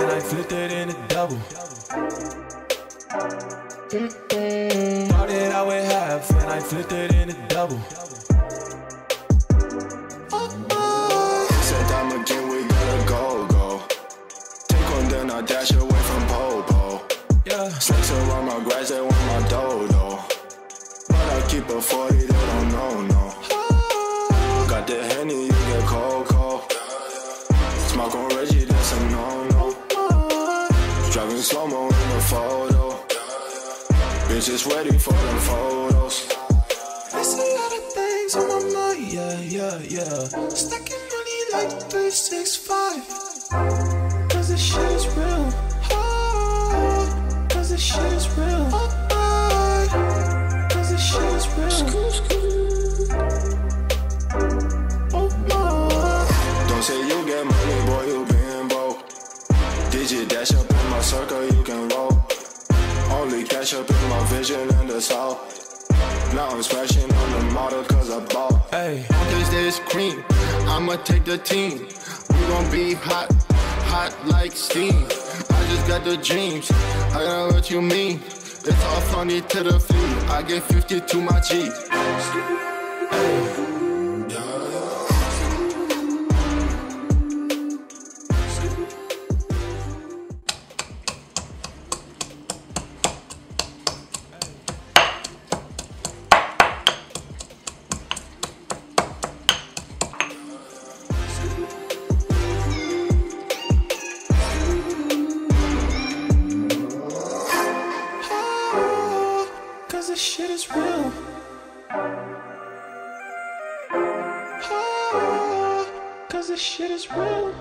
and I flipped it in a double. Started out with half and I flipped it in a double. Said time again, we gotta go. Take one, then I dash away from Popo. Yeah. Snakes around my grass, they want my dodo. But I keep a 40, they don't know. Got the Henny, you get cold. Smoke on Reggie, that's a no. Driving slow-mo in the photo. Bitches ready for them photos. There's a lot of things on my mind, yeah. Stacking money like 365. Cause this shit is real. Cause this shit is real. Cause this shit is real. Oh my. Don't say you get money, boy, you been broke. Digit dash up in my circle, you can roll. Only cash up in my vision and the south. Now I'm smashing on the model cause I bought. Hey, Cause there's cream, I'ma take the team. We gon' be hot like steam. I just got the dreams, I know what you mean. It's all funny to the feet, I get 50 to my G. cause this shit is real. Cause this shit is real.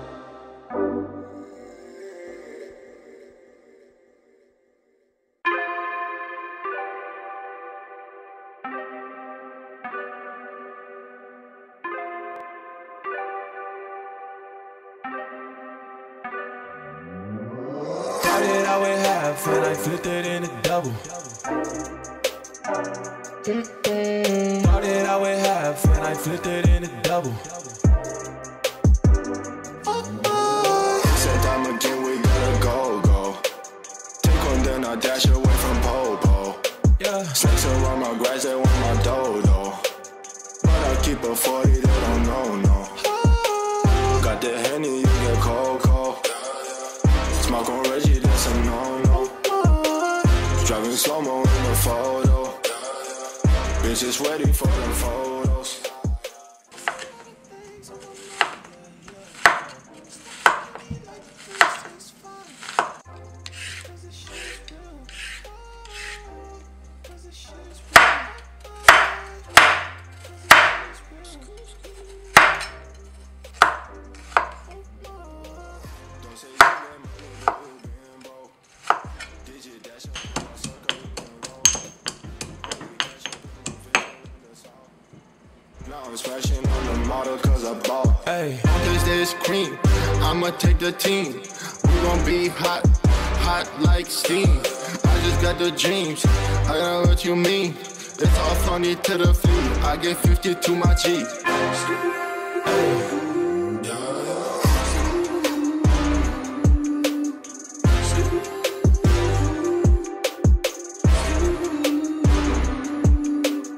Started out with half and I flipped it in a double. Started out with half and I flipped it in a double. Said time again, we gotta go. Take one, then I dash away from Popo. Yeah. Snakes around my grass, they want my dodo. But I keep a 40, they don't know. Got the Henny, you get cold. Smoke on Reggie, that's a no. Driving slow-mo in the photo. Bitches ready for them photos. Now I'm smashing on the model cause I bought. Hey, Cause there's cream, I'ma take the team. We gon' be hot like steam. I just got the dreams, I know what you mean. It's all funny to the feet, I get 50 to my G.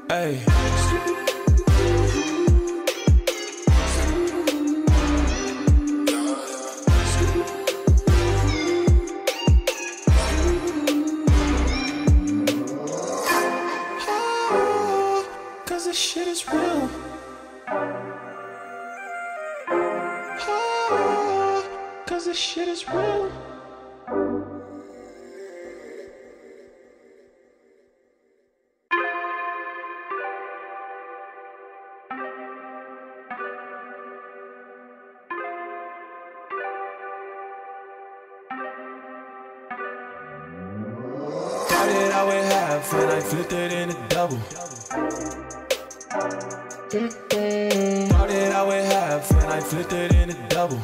hey. Cause this shit is real. Cause this shit is real. Started out with half and I flipped it in a double. Started out with half and I flipped it in a double.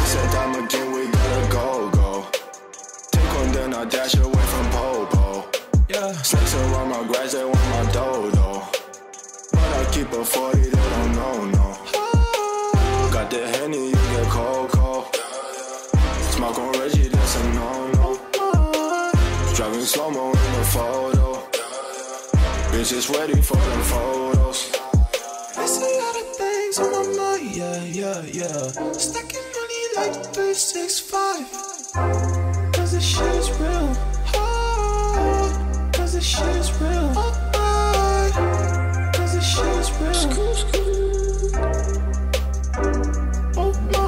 Said time again, we gotta go. Take one, then I dash away from Popo. Yeah. Snakes around my grass, they want my dodo. But I keep a 40, they don't know. Got the Henny, just ready for them photos. There's a lot of things on my mind, yeah. Stacking money like 365. Cause this shit is real. Cause this shit is real. Cause this shit is real. Oh my.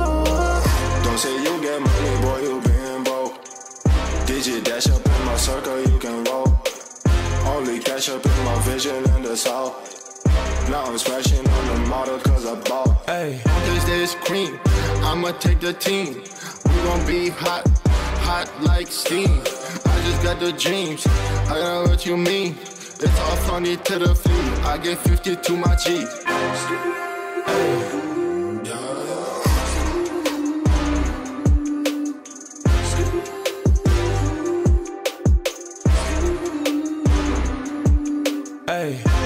Don't say you get money, boy, you been broke. Digit dash up in my circle, you can roll. Only cash up in my vision in the south. Now I'm smashing on the model cause I bought. Hey, this is cream, I'ma take the team. We gon' be hot, hot like steam. I just got the dreams, I know what you mean. It's all funny to the feet, I get 50 to my G. Hey.